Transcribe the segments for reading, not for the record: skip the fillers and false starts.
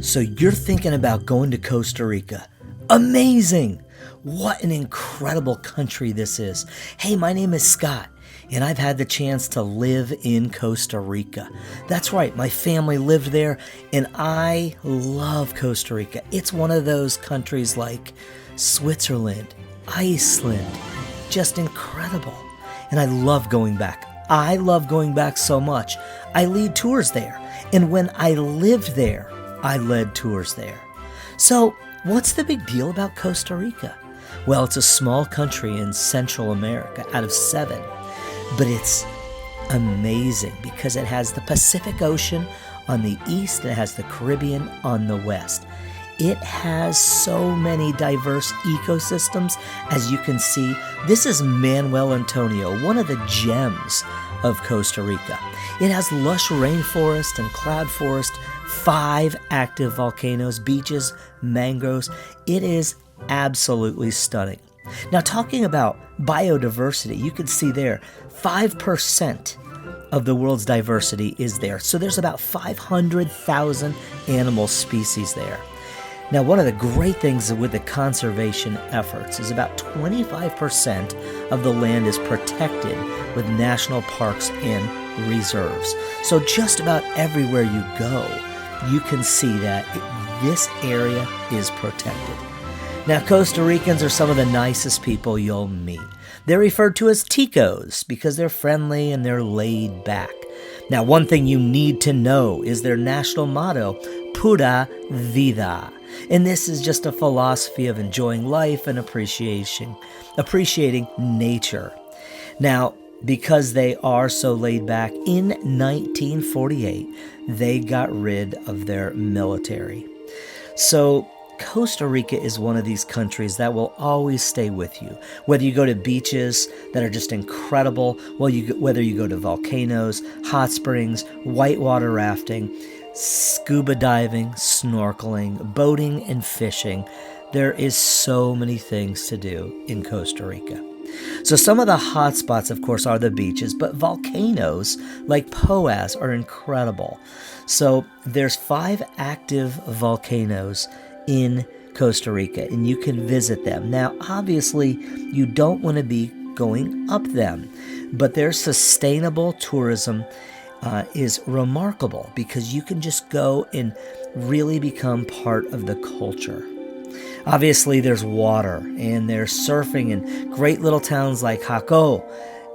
So you're thinking about going to Costa Rica. Amazing! What an incredible country this is. Hey, my name is Scott, and I've had the chance to live in Costa Rica. That's right, my family lived there, and I love Costa Rica. It's one of those countries like Switzerland, Iceland, just incredible. And I love going back. I love going back so much. I lead tours there, and when I lived there, I led tours there. So, what's the big deal about Costa Rica? Well, it's a small country in Central America out of 7, but it's amazing because it has the Pacific Ocean on the east and it has the Caribbean on the west. It has so many diverse ecosystems. As you can see, this is Manuel Antonio, one of the gems of Costa Rica. It has lush rainforest and cloud forest, 5 active volcanoes, beaches, mangroves. It is absolutely stunning. Now, talking about biodiversity, you can see there 5% of the world's diversity is there. So there's about 500,000 animal species there. Now, one of the great things with the conservation efforts is about 25% of the land is protected with national parks and reserves. So just about everywhere you go, you can see that this area is protected. Now, Costa Ricans are some of the nicest people you'll meet. They're referred to as ticos because they're friendly and they're laid back. Now, one thing you need to know is their national motto, Pura Vida. And this is just a philosophy of enjoying life and appreciating nature. Now, because they are so laid back, in 1948, they got rid of their military. So Costa Rica is one of these countries that will always stay with you. Whether you go to beaches that are just incredible, whether you go to volcanoes, hot springs, whitewater rafting, scuba diving, snorkeling, boating, and fishing, there is so many things to do in Costa Rica. So some of the hot spots, of course, are the beaches, but volcanoes like Poás are incredible. So there's 5 active volcanoes in Costa Rica, and you can visit them. Now, obviously, you don't want to be going up them, but their sustainable tourism is remarkable because you can just go and really become part of the culture. Obviously, there's water, and there's surfing in great little towns like Jacó,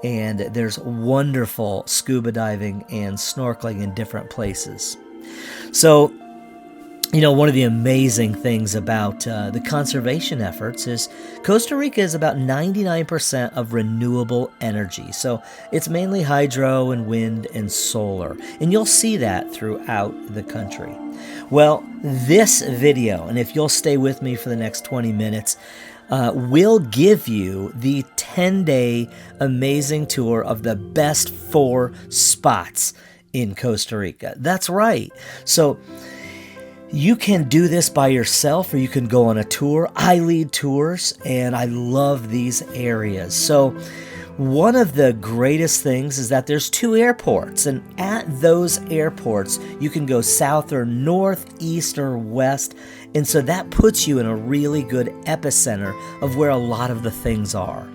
and there's wonderful scuba diving and snorkeling in different places. So, one of the amazing things about the conservation efforts is Costa Rica is about 99% of renewable energy. So it's mainly hydro and wind and solar. And you'll see that throughout the country. Well, this video, and if you'll stay with me for the next 20 minutes, will give you the 10-day amazing tour of the best 4 spots in Costa Rica. That's right. So you can do this by yourself or you can go on a tour. I lead tours and I love these areas. So one of the greatest things is that there's 2 airports, and at those airports you can go south or north, east or west, and so that puts you in a really good epicenter of where a lot of the things are.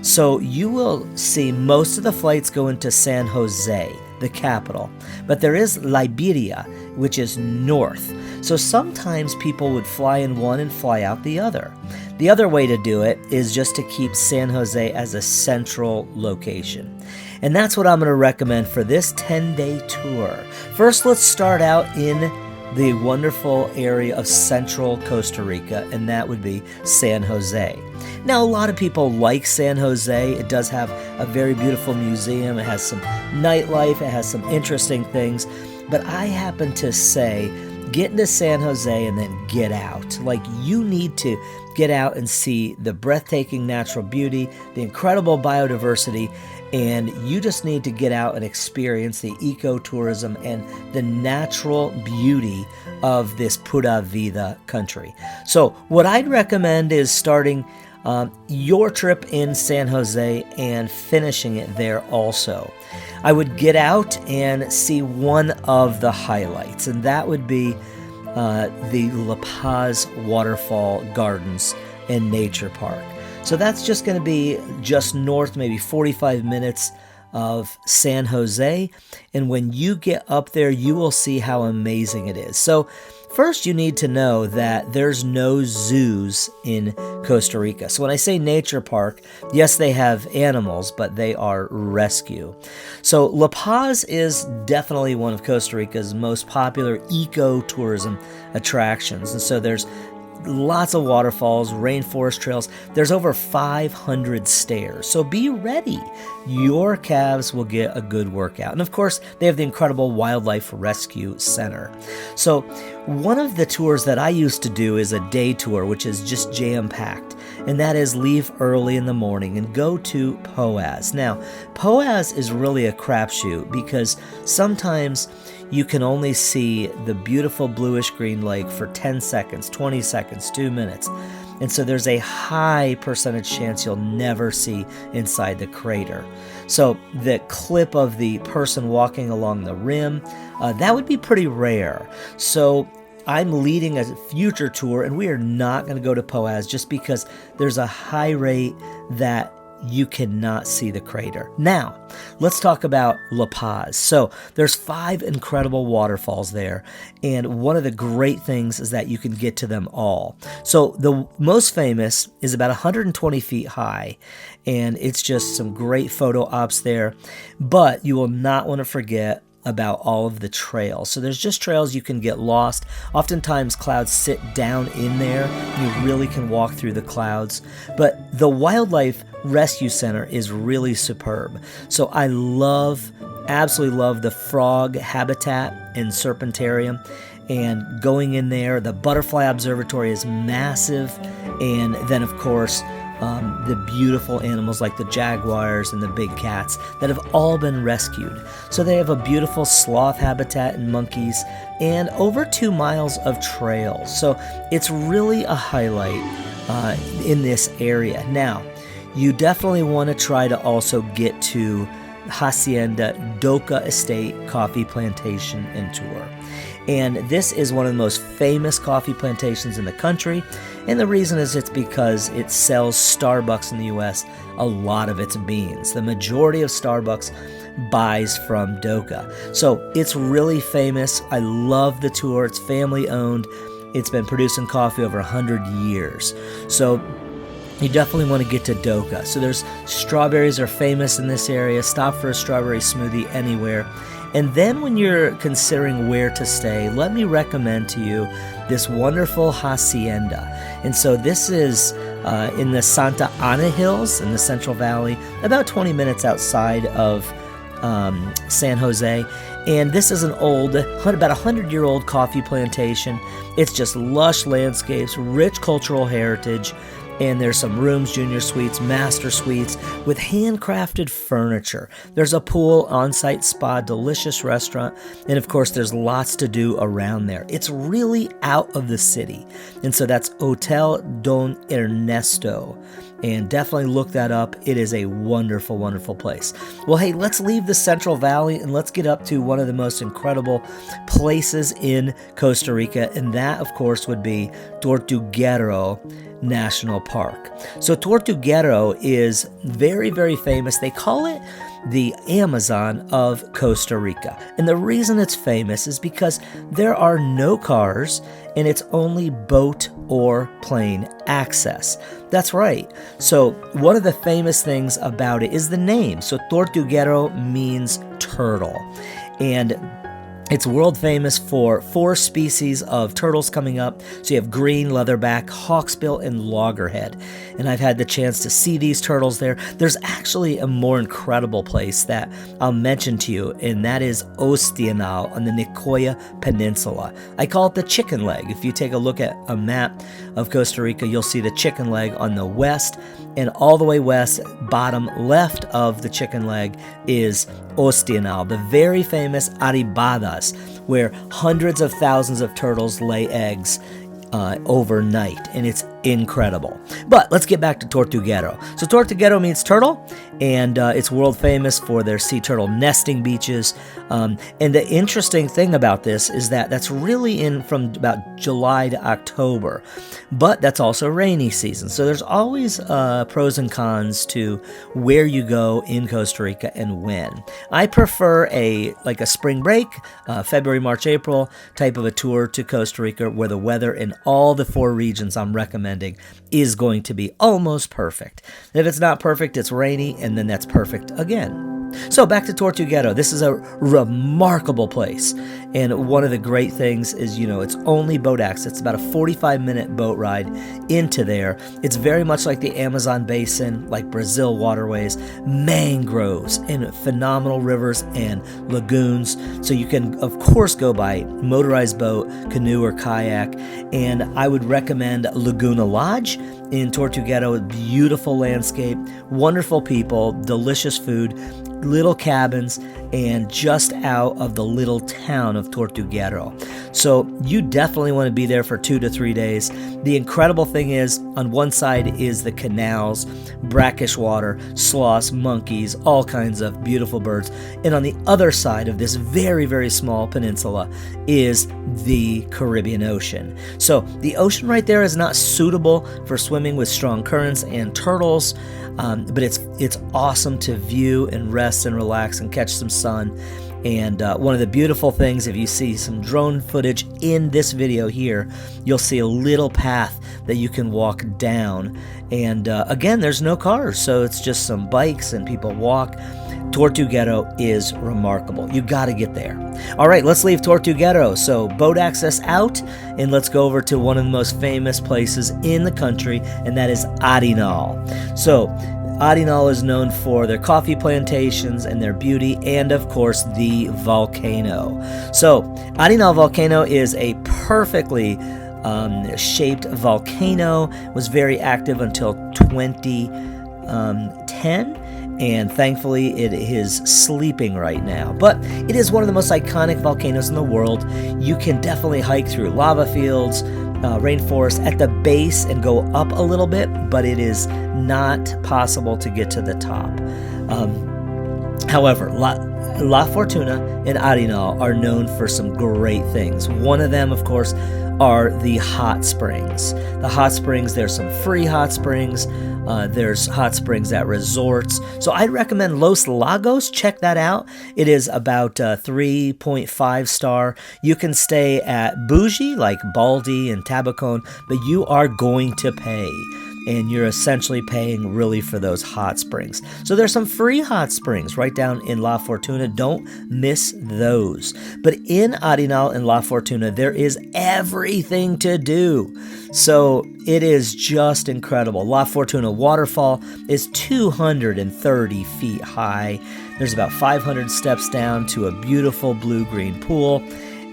So you will see most of the flights go into San Jose, the capital, but there is Liberia, which is north. So sometimes people would fly in one and fly out the other. The other way to do it is just to keep San Jose as a central location. And that's what I'm going to recommend for this 10-day tour. First, let's start out in the wonderful area of central Costa Rica, and that would be San Jose. Now, a lot of people like San Jose. It does have a very beautiful museum. It has some nightlife. It has some interesting things. But I happen to say, get into San Jose and then get out. Like, you need to get out and see the breathtaking natural beauty, the incredible biodiversity, and you just need to get out and experience the ecotourism and the natural beauty of this Pura Vida country. So what I'd recommend is starting your trip in San Jose and finishing it there also. I would get out and see one of the highlights, and that would be the La Paz Waterfall Gardens and Nature Park. So that's just going to be just north, maybe 45 minutes of San Jose. And when you get up there, you will see how amazing it is. So first, you need to know that there's no zoos in Costa Rica. So when I say nature park, yes, they have animals, but they are rescue. So La Paz is definitely one of Costa Rica's most popular ecotourism attractions. And so there's lots of waterfalls, rainforest trails. There's over 500 stairs. So be ready. Your calves will get a good workout. And of course, they have the incredible Wildlife Rescue Center. So one of the tours that I used to do is a day tour, which is just jam-packed. And that is leave early in the morning and go to Poás. Now, Poás is really a crapshoot because sometimes you can only see the beautiful bluish-green lake for 10 seconds, 20 seconds, 2 minutes. And so there's a high percentage chance you'll never see inside the crater. So the clip of the person walking along the rim, that would be pretty rare. So I'm leading a future tour, and we are not going to go to Poás just because there's a high rate that you cannot see the crater. Now, let's talk about La Paz. So there's 5 incredible waterfalls there, and one of the great things is that you can get to them all. So the most famous is about 120 feet high, and it's just some great photo ops there, but you will not want to forget about all of the trails. So there's just trails you can get lost. Oftentimes clouds sit down in there. You really can walk through the clouds. But the Wildlife Rescue Center is really superb. So I absolutely love the frog habitat and serpentarium. And going in there, the butterfly observatory is massive. And then of course, the beautiful animals like the jaguars and the big cats that have all been rescued. So they have a beautiful sloth habitat and monkeys and over 2 miles of trails. So it's really a highlight in this area. Now, you definitely want to try to also get to Hacienda Doka Estate Coffee Plantation and Tour. And this is one of the most famous coffee plantations in the country. And the reason is it's because it sells Starbucks in the U.S. a lot of its beans. The majority of Starbucks buys from Doka. So it's really famous. I love the tour. It's family owned. It's been producing coffee over 100 years. So you definitely want to get to Doka. So there's strawberries are famous in this area. Stop for a strawberry smoothie anywhere. And then when you're considering where to stay, let me recommend to you this wonderful hacienda. And so this is in the Santa Ana Hills in the Central Valley, about 20 minutes outside of San Jose. And this is an old, about 100-year-old coffee plantation. It's just lush landscapes, rich cultural heritage. And there's some rooms, junior suites, master suites with handcrafted furniture. There's a pool, on-site spa, delicious restaurant, and of course there's lots to do around there. It's really out of the city. And so that's Hotel Don Ernesto. And definitely look that up. It is a wonderful, wonderful place. Well, hey, let's leave the Central Valley and let's get up to one of the most incredible places in Costa Rica. And that, of course, would be Tortuguero National Park. So Tortuguero is very, very famous. They call it the Amazon of Costa Rica. And the reason it's famous is because there are no cars and it's only boat or plane access. That's right. So one of the famous things about it is the name. So Tortuguero means turtle. And it's world famous for 4 species of turtles coming up. So you have green, leatherback, hawksbill, and loggerhead. And I've had the chance to see these turtles there. There's actually a more incredible place that I'll mention to you, and that is Oceanside on the Nicoya Peninsula. I call it the chicken leg. If you take a look at a map of Costa Rica, you'll see the chicken leg on the west, and all the way west, bottom left of the chicken leg is Oceanside, the very famous arribadas, where hundreds of thousands of turtles lay eggs overnight. And it's incredible. But let's get back to Tortuguero. So Tortuguero means turtle, and it's world famous for their sea turtle nesting beaches. And the interesting thing about this is that that's really in from about July to October, but that's also rainy season. So there's always pros and cons to where you go in Costa Rica and when. I prefer a spring break, February, March, April type of a tour to Costa Rica, where the weather in all the 4 regions I'm recommending is going to be almost perfect. If it's not perfect, it's rainy, and then that's perfect again. So back to Tortuguero. This is a remarkable place, and one of the great things is, it's only boat access. It's about a 45-minute boat ride into there. It's very much like the Amazon basin, like Brazil waterways, mangroves, and phenomenal rivers and lagoons. So you can, of course, go by motorized boat, canoe, or kayak, and I would recommend Laguna Lodge in Tortuguero. Beautiful landscape, wonderful people, delicious food, little cabins, and just out of the little town of Tortuguero. So you definitely want to be there for 2 to 3 days. The incredible thing is, on one side is the canals, brackish water, sloths, monkeys, all kinds of beautiful birds. And on the other side of this very, very small peninsula is the Caribbean Ocean. So the ocean right there is not suitable for swimming with strong currents and turtles, but it's awesome to view and rest and relax and catch some sun. And one of the beautiful things, if you see some drone footage in this video here, you'll see a little path that you can walk down. And again, there's no cars, so it's just some bikes and people walk. Tortuguero is remarkable. You got to get there. All right, let's leave Tortuguero. So boat access out, and let's go over to one of the most famous places in the country, and that is Arenal. So Arenal is known for their coffee plantations and their beauty, and of course the volcano. So Arenal volcano is a perfectly shaped volcano. It was very active until 2010. And thankfully it is sleeping right now. But it is one of the most iconic volcanoes in the world. You can definitely hike through lava fields, rainforests at the base and go up a little bit, but it is not possible to get to the top. However, La Fortuna and Arenal are known for some great things. One of them, of course, are the hot springs. The hot springs, there's some free hot springs. There's hot springs at resorts. So I'd recommend Los Lagos. Check that out. It is about 3.5 star. You can stay at bougie like Baldi and Tabacon, but you are going to pay. And you're essentially paying really for those hot springs. So there's some free hot springs right down in La Fortuna. Don't miss those. But in Arenal and La Fortuna, there is everything to do. So it is just incredible. La Fortuna Waterfall is 230 feet high. There's about 500 steps down to a beautiful blue-green pool.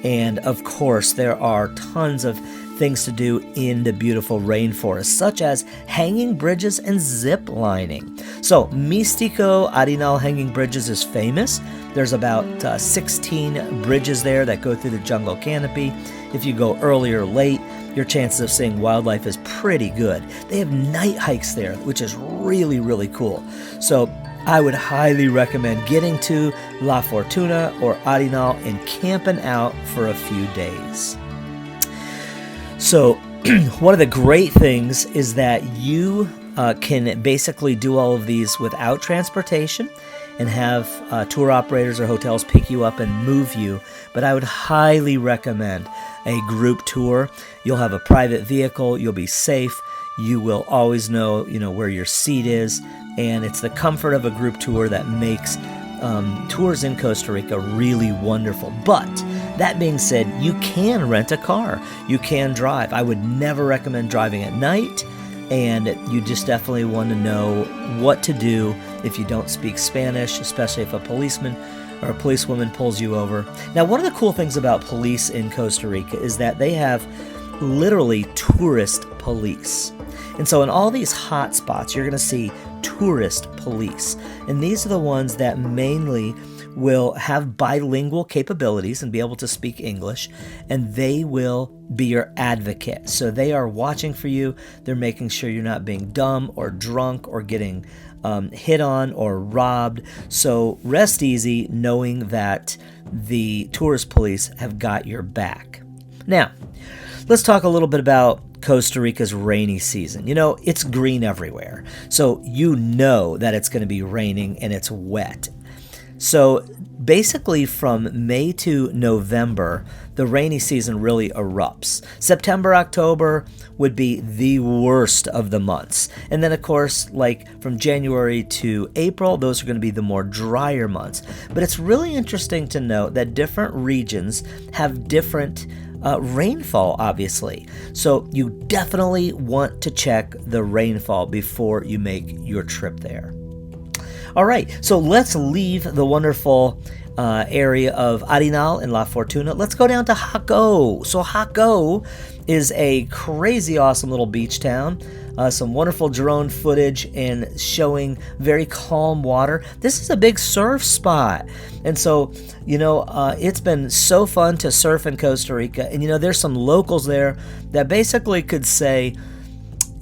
And of course, there are tons of things to do in the beautiful rainforest, such as hanging bridges and zip lining. So Místico Arenal Hanging Bridges is famous. There's about 16 bridges there that go through the jungle canopy. If you go early or late, your chances of seeing wildlife is pretty good. They have night hikes there, which is really, really cool. So I would highly recommend getting to La Fortuna or Arenal and camping out for a few days. So one of the great things is that you can basically do all of these without transportation and have tour operators or hotels pick you up and move you. But I would highly recommend a group tour. You'll have a private vehicle. You'll be safe. You will always know, where your seat is. And it's the comfort of a group tour that makes tours in Costa Rica really wonderful. But that being said, you can rent a car. You can drive. I would never recommend driving at night, and you just definitely want to know what to do if you don't speak Spanish, especially if a policeman or a policewoman pulls you over. Now, one of the cool things about police in Costa Rica is that they have literally tourist police. And so in all these hot spots, you're going to see tourist police. And these are the ones that mainly will have bilingual capabilities and be able to speak English, and they will be your advocate. So they are watching for you. They're making sure you're not being dumb or drunk or getting hit on or robbed. So rest easy knowing that the tourist police have got your back. Now, let's talk a little bit about Costa Rica's rainy season. You know, it's green everywhere. So you know that it's going to be raining and it's wet. So basically from May to November, the rainy season really erupts. September, October would be the worst of the months. And then of course, like from January to April, those are going to be the more drier months. But it's really interesting to note that different regions have different rainfall, obviously. So you definitely want to check the rainfall before you make your trip there. All right, so let's leave the wonderful area of Arenal and La Fortuna. Let's go down to Jaco. So Jaco is a crazy awesome little beach town. Some wonderful drone footage and showing very calm water. This is a big surf spot. And so, you know, it's been so fun to surf in Costa Rica. And, you know, there's some locals there that basically could say,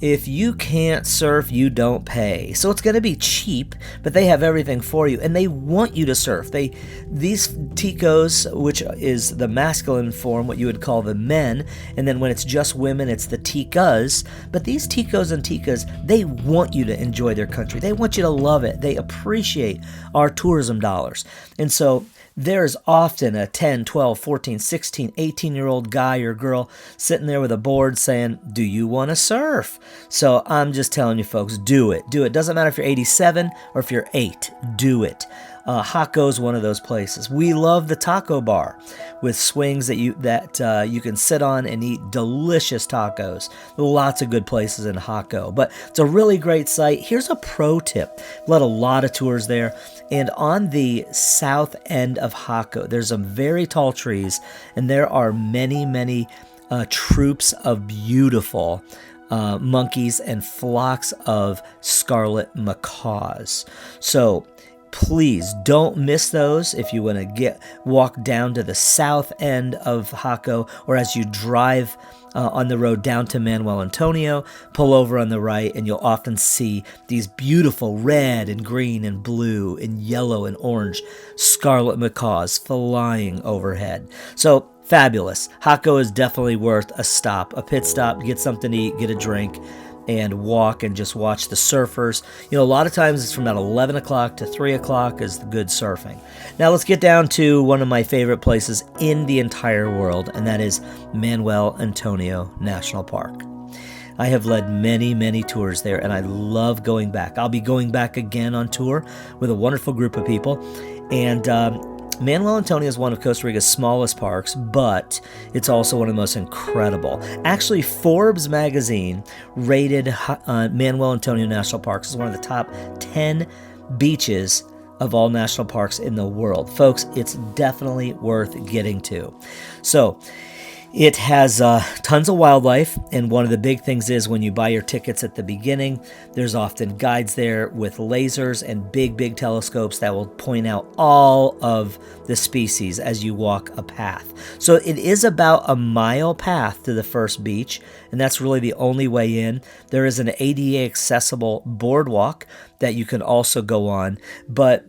if you can't surf, you don't pay. So it's going to be cheap, but they have everything for you, and they want you to surf. These ticos, which is the masculine form, what you would call the men, and then when it's just women, it's the ticas. But these ticos and ticas, they want you to enjoy their country. They want you to love it. They appreciate our tourism dollars. And so there's often a 10, 12, 14, 16, 18-year-old guy or girl sitting there with a board saying, do you want to surf? So I'm just telling you folks, do it. Do it. Doesn't matter if you're 87 or if you're 8. Do it. Jaco is one of those places. We love the taco bar with swings that you can sit on and eat delicious tacos. Lots of good places in Jaco, but it's a really great site. Here's a pro tip. Led a lot of tours there, and on the south end of Jaco, there's some very tall trees, and there are many troops of beautiful monkeys and flocks of scarlet macaws. So please don't miss those if you want to walk down to the south end of Jaco, or as you drive on the road down to Manuel Antonio, pull over on the right, and you'll often see these beautiful red and green and blue and yellow and orange scarlet macaws flying overhead. So fabulous. Jaco is definitely worth a stop, a pit stop, get something to eat, get a drink, and walk and just watch the surfers. You know, a lot of times it's from about 11 o'clock to 3 o'clock is the good surfing. Now let's get down to one of my favorite places in the entire world, and that is Manuel Antonio National Park. I have led many tours there, and I love going back. I'll be going back again on tour with a wonderful group of people, and Manuel Antonio is one of Costa Rica's smallest parks, but it's also one of the most incredible. Actually, Forbes magazine rated Manuel Antonio National Park as one of the top 10 beaches of all national parks in the world. Folks, it's definitely worth getting to. So, it has tons of wildlife, and one of the big things is when you buy your tickets at the beginning, there's often guides there with lasers and big telescopes that will point out all of the species as you walk a path. So it is about a mile path to the first beach, and that's really the only way in. There is an ADA accessible boardwalk that you can also go on, but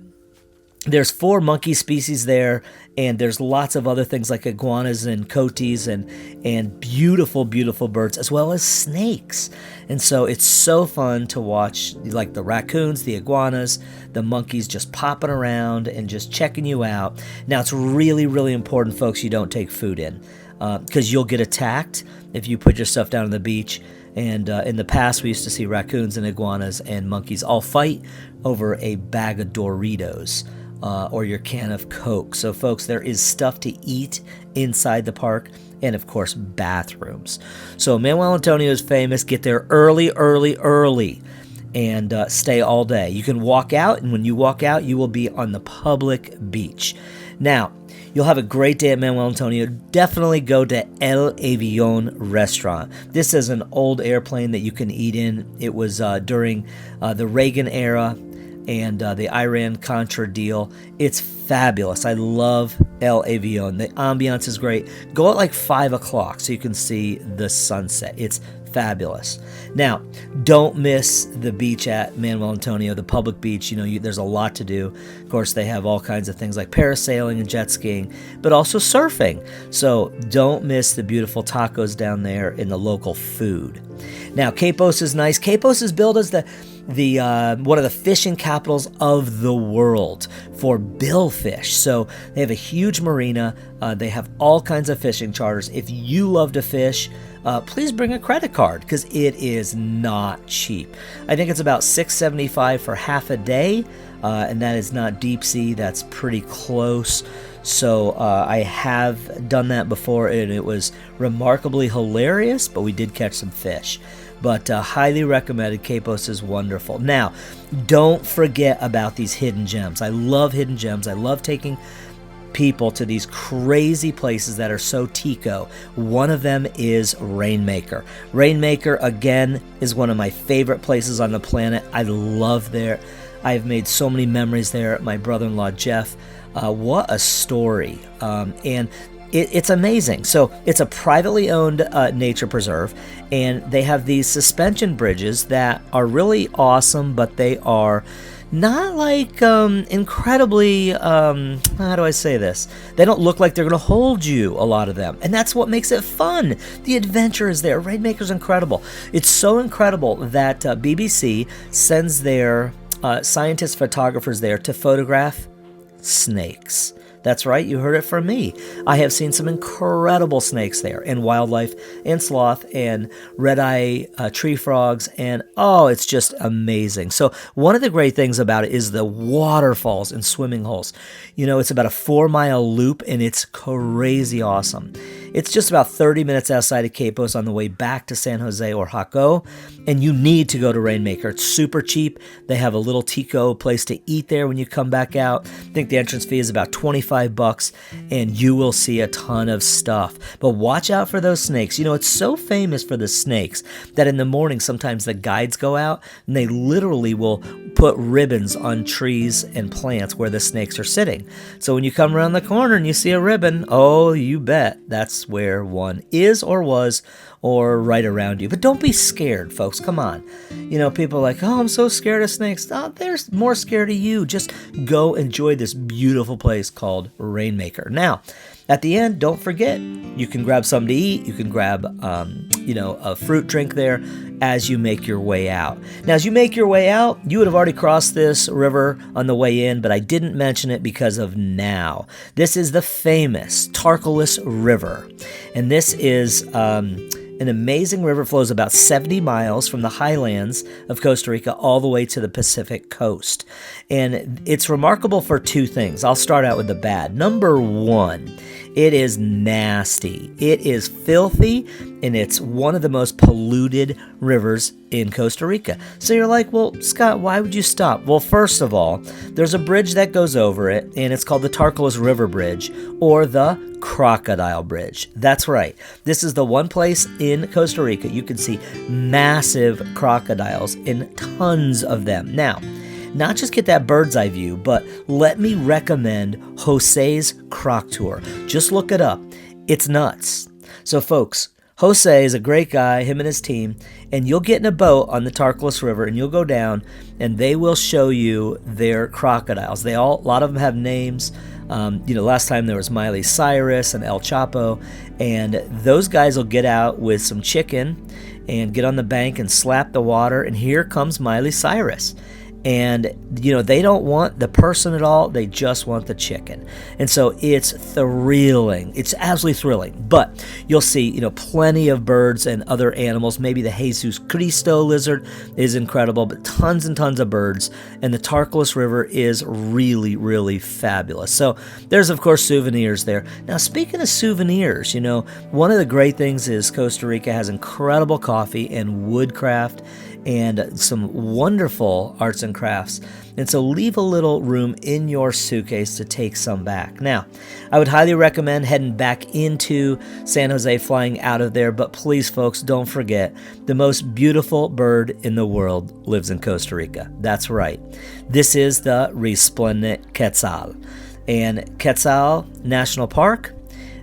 there's 4 monkey species there, and there's lots of other things like iguanas and coatis and beautiful birds, as well as snakes. And so it's so fun to watch, like the raccoons, the iguanas, the monkeys just popping around and just checking you out. Now, it's really important, folks, you don't take food in, because you'll get attacked if you put your stuff down on the beach. And in the past, we used to see raccoons and iguanas and monkeys all fight over a bag of Doritos. Or your can of Coke. So folks, there is stuff to eat inside the park, and of course bathrooms. So Manuel Antonio is famous. Get there early and stay all day. You can walk out, and when you walk out, you will be on the public beach. Now, you'll have a great day at Manuel Antonio. Definitely go to El Avion restaurant. This is an old airplane that you can eat in. It was during the Reagan era. and the Iran-Contra deal. It's fabulous. I love El Avion. The ambiance is great. Go at like 5 o'clock so you can see the sunset. It's fabulous. Now, don't miss the beach at Manuel Antonio, the public beach. There's a lot to do. Of course, they have all kinds of things like parasailing and jet skiing, but also surfing. So don't miss the beautiful tacos down there and the local food. Now, Quepos is nice. Quepos is billed as the one of the fishing capitals of the world for billfish. So they have a huge marina. They have all kinds of fishing charters. If you love to fish, please bring a credit card because it is not cheap. I think it's about $6.75 for half a day, and that is not deep sea. That's pretty close. So I have done that before, and it was remarkably hilarious, but we did catch some fish. But highly recommended. Quepos is wonderful. Now, don't forget about these hidden gems. I love hidden gems. I love taking people to these crazy places that are so Tico. One of them is Rainmaker. Rainmaker, again, is one of my favorite places on the planet. I love there. I've made so many memories there. My brother-in-law, Jeff, what a story. And it's amazing. So it's a privately owned nature preserve, and they have these suspension bridges that are really awesome, but they are not like incredibly, how do I say this? They don't look like they're going to hold you, a lot of them. And that's what makes it fun. The adventure is there. Rainmaker's incredible. It's so incredible that BBC sends their scientist photographers there to photograph snakes. That's right, you heard it from me. I have seen some incredible snakes there, and wildlife, and sloth, and red-eye tree frogs, and it's just amazing. So one of the great things about it is the waterfalls and swimming holes. It's about a 4-mile loop, and it's crazy awesome. It's just about 30 minutes outside of Quepos on the way back to San Jose or Jaco, and you need to go to Rainmaker. It's super cheap. They have a little Tico place to eat there when you come back out. I think the entrance fee is about $25, and you will see a ton of stuff. But watch out for those snakes. It's so famous for the snakes that in the morning sometimes the guides go out, and they literally will put ribbons on trees and plants where the snakes are sitting. So when you come around the corner and you see a ribbon, you bet that's where one is or was or right around you. But don't be scared, folks. Come on. People are like, I'm so scared of snakes. They're more scared of you. Just go enjoy this beautiful place called Rainmaker. Now, at the end, don't forget, you can grab something to eat. You can grab, a fruit drink there as you make your way out. Now, as you make your way out, you would have already crossed this river on the way in, but I didn't mention it because of now. This is the famous Tarcoles River, and this is an amazing river. Flows about 70 miles from the highlands of Costa Rica all the way to the Pacific coast. And it's remarkable for two things. I'll start out with the bad. Number one, it is nasty. It is filthy, and it's one of the most polluted rivers in Costa Rica. So you're like, well, Scott, why would you stop? Well, first of all, there's a bridge that goes over it, and it's called the Tárcoles River Bridge, or the Crocodile Bridge. That's right. This is the one place in Costa Rica you can see massive crocodiles, and tons of them. Now, not just get that bird's eye view, but let me recommend Jose's Croc Tour. Just look it up. It's nuts. So folks, Jose is a great guy, him and his team, and you'll get in a boat on the Tárcoles River, and you'll go down, and they will show you their crocodiles. A lot of them have names. Last time there was Miley Cyrus and El Chapo, and those guys will get out with some chicken and get on the bank and slap the water, and here comes Miley Cyrus. And, they don't want the person at all. They just want the chicken. And so it's thrilling. It's absolutely thrilling. But you'll see, plenty of birds and other animals. Maybe the Jesus Cristo lizard is incredible, but tons and tons of birds. And the Tárcoles River is really, really fabulous. So there's, of course, souvenirs there. Now, speaking of souvenirs, one of the great things is Costa Rica has incredible coffee and woodcraft. and some wonderful arts and crafts. And so leave a little room in your suitcase to take some back. Now, I would highly recommend heading back into San Jose, flying out of there. But please, folks, don't forget, the most beautiful bird in the world lives in Costa Rica. That's right. This is the resplendent quetzal. And Quetzal National Park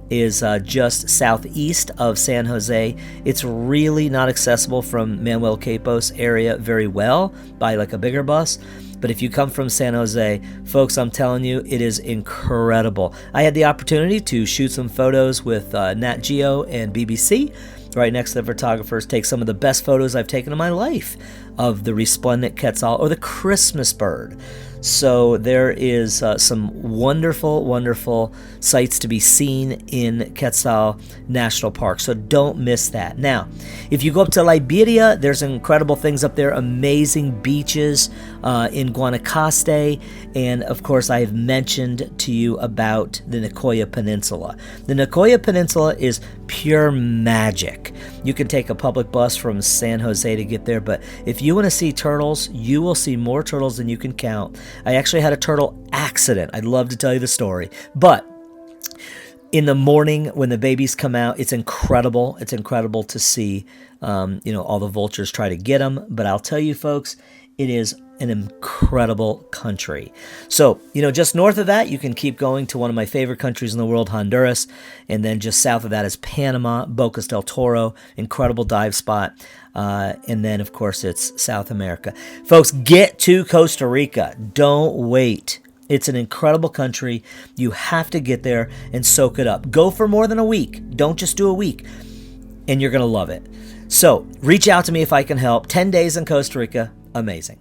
is just southeast of San Jose. It's really not accessible from Manuel Capos area very well by like a bigger bus. But if you come from San Jose, folks, I'm telling you, it is incredible. I had the opportunity to shoot some photos with Nat Geo and BBC right next to the photographers, take some of the best photos I've taken in my life of the resplendent quetzal, or the Christmas bird. So there is some wonderful, wonderful sights to be seen in Quetzal National Park. So don't miss that. Now, if you go up to Liberia, there's incredible things up there. Amazing beaches in Guanacaste. And of course, I have mentioned to you about the Nicoya Peninsula. The Nicoya Peninsula is pure magic. You can take a public bus from San Jose to get there. But if you want to see turtles, you will see more turtles than you can count. I actually had a turtle accident. I'd love to tell you the story. But in the morning when the babies come out, it's incredible. It's incredible to see, all the vultures try to get them. But I'll tell you, folks, it is an incredible country. So, just north of that, you can keep going to one of my favorite countries in the world, Honduras. And then just south of that is Panama, Bocas del Toro, incredible dive spot. And then, of course, it's South America. Folks, get to Costa Rica. Don't wait. It's an incredible country. You have to get there and soak it up. Go for more than a week. Don't just do a week. And you're going to love it. So reach out to me if I can help. 10 days in Costa Rica. Amazing.